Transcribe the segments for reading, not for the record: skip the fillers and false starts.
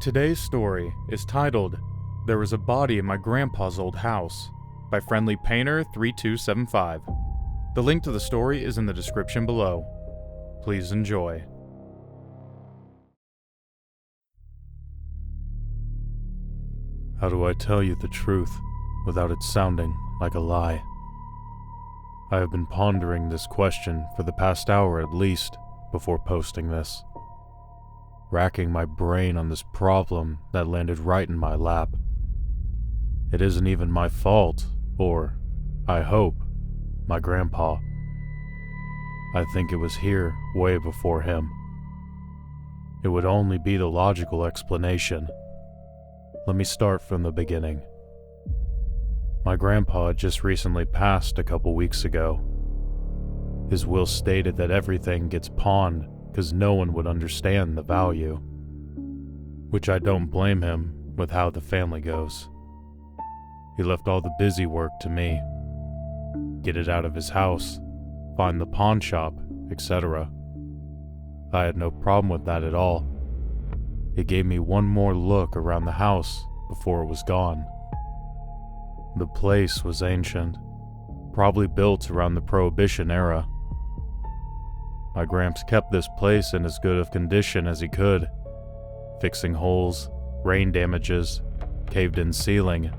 Today's story is titled, There Was a Body in My Grandpa's Old House, by Friendly Painter 3275. The link to the story is in the description below. Please enjoy. How do I tell you the truth without it sounding like a lie? I have been pondering this question for the past hour at least before posting this, racking my brain on this problem that landed right in my lap. It isn't even my fault, or, I hope, my grandpa. I think it was here way before him. It would only be the logical explanation. Let me start from the beginning. My grandpa had just recently passed a couple weeks ago. His will stated that everything gets pawned because no one would understand the value, which I don't blame him with how the family goes. He left all the busy work to me. Get it out of his house, find the pawn shop, etc. I had no problem with that at all. It gave me one more look around the house before it was gone. The place was ancient, probably built around the Prohibition era. My Gramps kept this place in as good of condition as he could, fixing holes, rain damages, caved-in ceiling,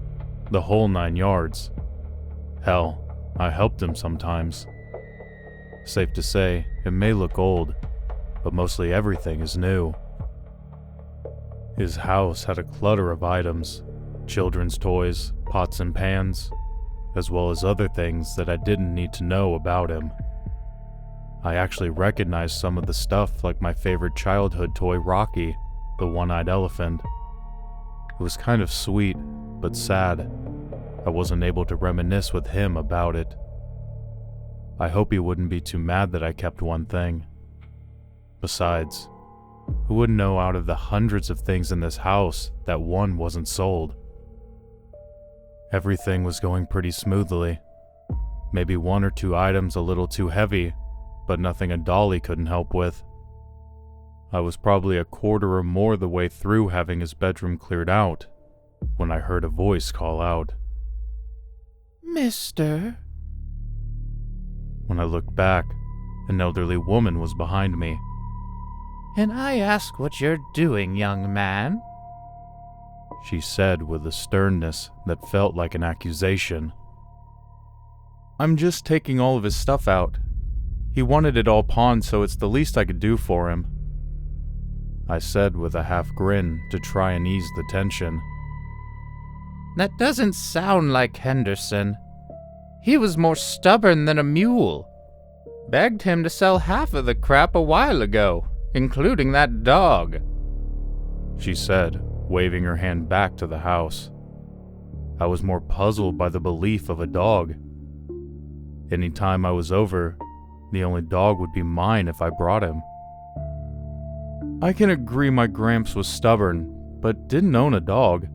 the whole 9 yards. Hell, I helped him sometimes. Safe to say, it may look old, but mostly everything is new. His house had a clutter of items, children's toys, pots and pans, as well as other things that I didn't need to know about him. I actually recognized some of the stuff, like my favorite childhood toy Rocky, the one-eyed elephant. It was kind of sweet, but sad. I wasn't able to reminisce with him about it. I hope he wouldn't be too mad that I kept one thing. Besides, who would know out of the hundreds of things in this house that one wasn't sold? Everything was going pretty smoothly. Maybe 1 or 2 items a little too heavy, but nothing a dolly couldn't help with. I was probably a quarter or more the way through having his bedroom cleared out when I heard a voice call out, "Mister?" When I looked back, an elderly woman was behind me. "Can I ask what you're doing, young man?" She said with a sternness that felt like an accusation. "I'm just taking all of his stuff out. He wanted it all pawned, so it's the least I could do for him," I said with a half grin to try and ease the tension. That doesn't sound like Henderson. He was more stubborn than a mule. Begged him to sell half of the crap a while ago, including that dog," she said, waving her hand back to the house. I was more puzzled by the belief of a dog. Any time I was over, the only dog would be mine if I brought him. I can agree my Gramps was stubborn, but didn't own a dog.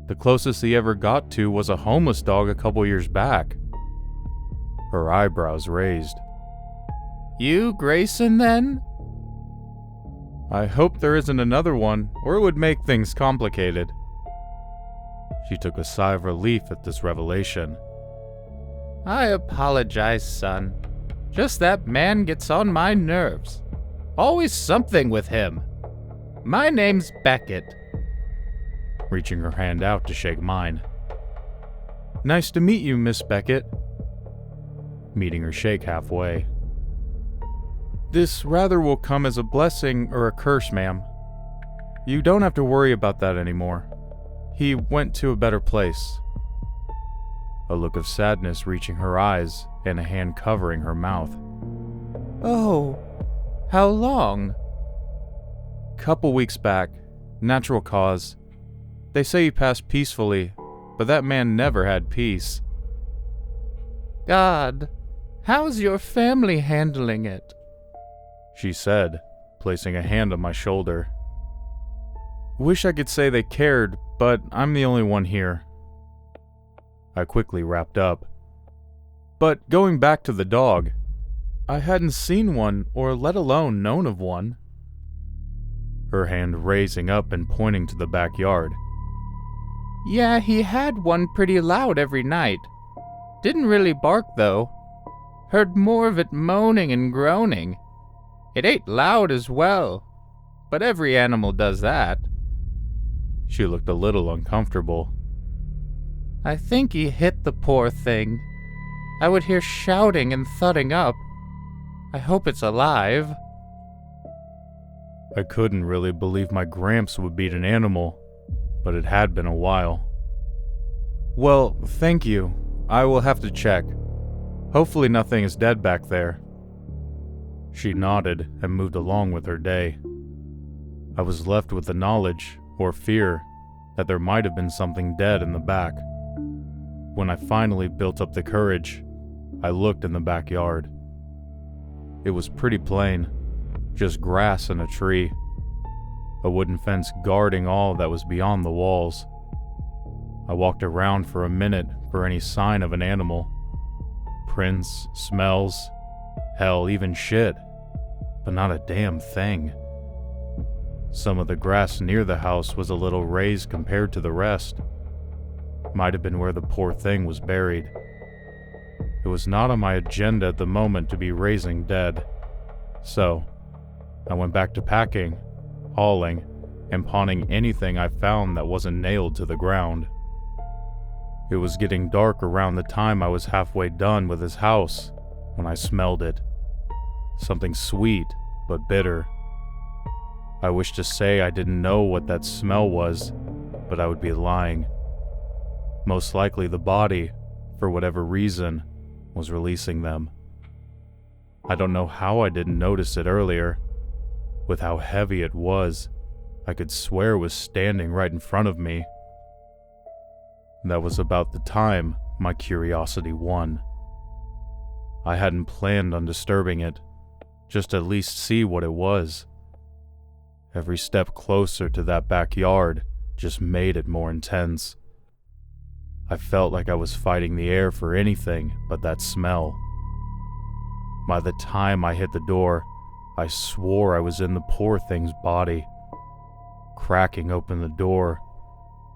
The closest he ever got to was a homeless dog a couple years back. Her eyebrows raised. "You Grayson, then?" I hope there isn't another one, or it would make things complicated. She took a sigh of relief at this revelation. "I apologize, son. Just that man gets on my nerves. Always something with him. My name's Beckett," reaching her hand out to shake mine. "Nice to meet you, Miss Beckett," meeting her shake halfway. "This rather will come as a blessing or a curse, ma'am. You don't have to worry about that anymore. He went to a better place." A look of sadness reaching her eyes and a hand covering her mouth. "Oh, how long?" "Couple weeks back. Natural cause. They say he passed peacefully, but that man never had peace." "God, how's your family handling it?" she said, placing a hand on my shoulder. "Wish I could say they cared, but I'm the only one here," I quickly wrapped up. "But going back to the dog, I hadn't seen one or let alone known of one." her hand raising up and pointing to the backyard. Yeah, he had one pretty loud every night. Didn't really bark, though. Heard more of it moaning and groaning. It ate loud as well, but every animal does that. She looked a little uncomfortable. I think he hit the poor thing. I would hear shouting and thudding up. I hope it's alive. I couldn't really believe my Gramps would beat an animal, but it had been a while. Well, thank you. I will have to check. Hopefully nothing is dead back there. She nodded and moved along with her day. I was left with the knowledge, or fear, that there might have been something dead in the back. When I finally built up the courage, I looked in the backyard. It was pretty plain, just grass and a tree, a wooden fence guarding all that was beyond the walls. I walked around for a minute for any sign of an animal. Prints, smells, hell, even shit, but not a damn thing. Some of the grass near the house was a little raised compared to the rest. Might have been where the poor thing was buried. It was not on my agenda at the moment to be raising dead. So, I went back to packing, hauling, and pawning anything I found that wasn't nailed to the ground. It was getting dark around the time I was halfway done with his house when I smelled it. Something sweet, but bitter. I wish to say I didn't know what that smell was, but I would be lying. Most likely the body, for whatever reason, was releasing them. I don't know how I didn't notice it earlier. With how heavy it was, I could swear it was standing right in front of me. That was about the time my curiosity won. I hadn't planned on disturbing it, just at least see what it was. Every step closer to that backyard just made it more intense. I felt like I was fighting the air for anything but that smell. By the time I hit the door, I swore I was in the poor thing's body. Cracking open the door,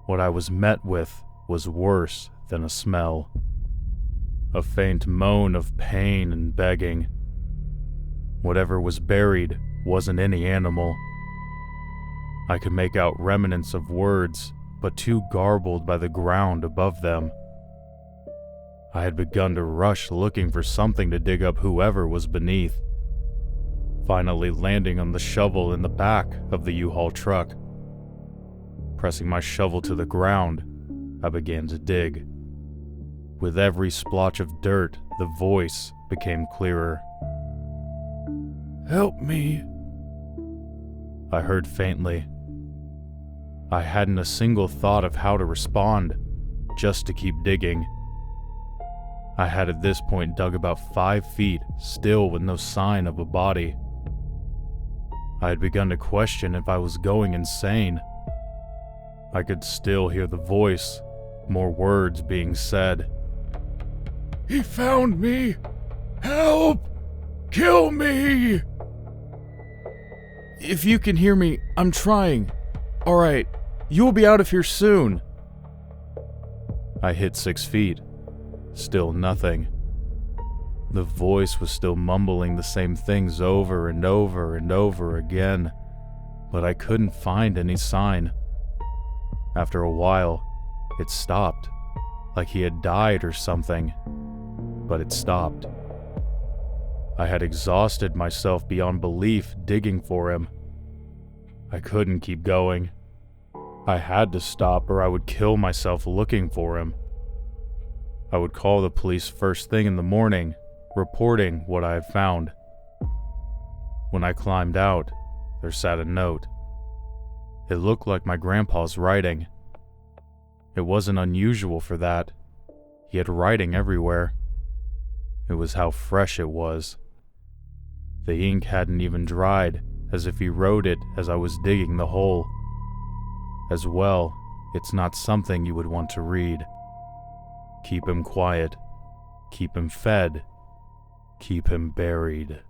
what I was met with was worse than a smell. A faint moan of pain and begging. Whatever was buried wasn't any animal. I could make out remnants of words, but too garbled by the ground above them. I had begun to rush looking for something to dig up whoever was beneath, finally landing on the shovel in the back of the U-Haul truck. Pressing my shovel to the ground, I began to dig. With every splotch of dirt, the voice became clearer. "Help me," I heard faintly. I hadn't a single thought of how to respond, just to keep digging. I had at this point dug about 5 feet, still with no sign of a body. I had begun to question if I was going insane. I could still hear the voice, more words being said. "He found me! Help! Kill me!" "If you can hear me, I'm trying. Alright, you will be out of here soon." I hit 6 feet. Still nothing. The voice was still mumbling the same things over and over and over again, but I couldn't find any sign. After a while, it stopped, like he had died or something, but it stopped. I had exhausted myself beyond belief digging for him. I couldn't keep going. I had to stop or I would kill myself looking for him. I would call the police first thing in the morning, reporting what I had found. When I climbed out, there sat a note. It looked like my grandpa's writing. It wasn't unusual for that. He had writing everywhere. It was how fresh it was. The ink hadn't even dried, as if he wrote it as I was digging the hole. As well, it's not something you would want to read. Keep him quiet. Keep him fed. Keep him buried.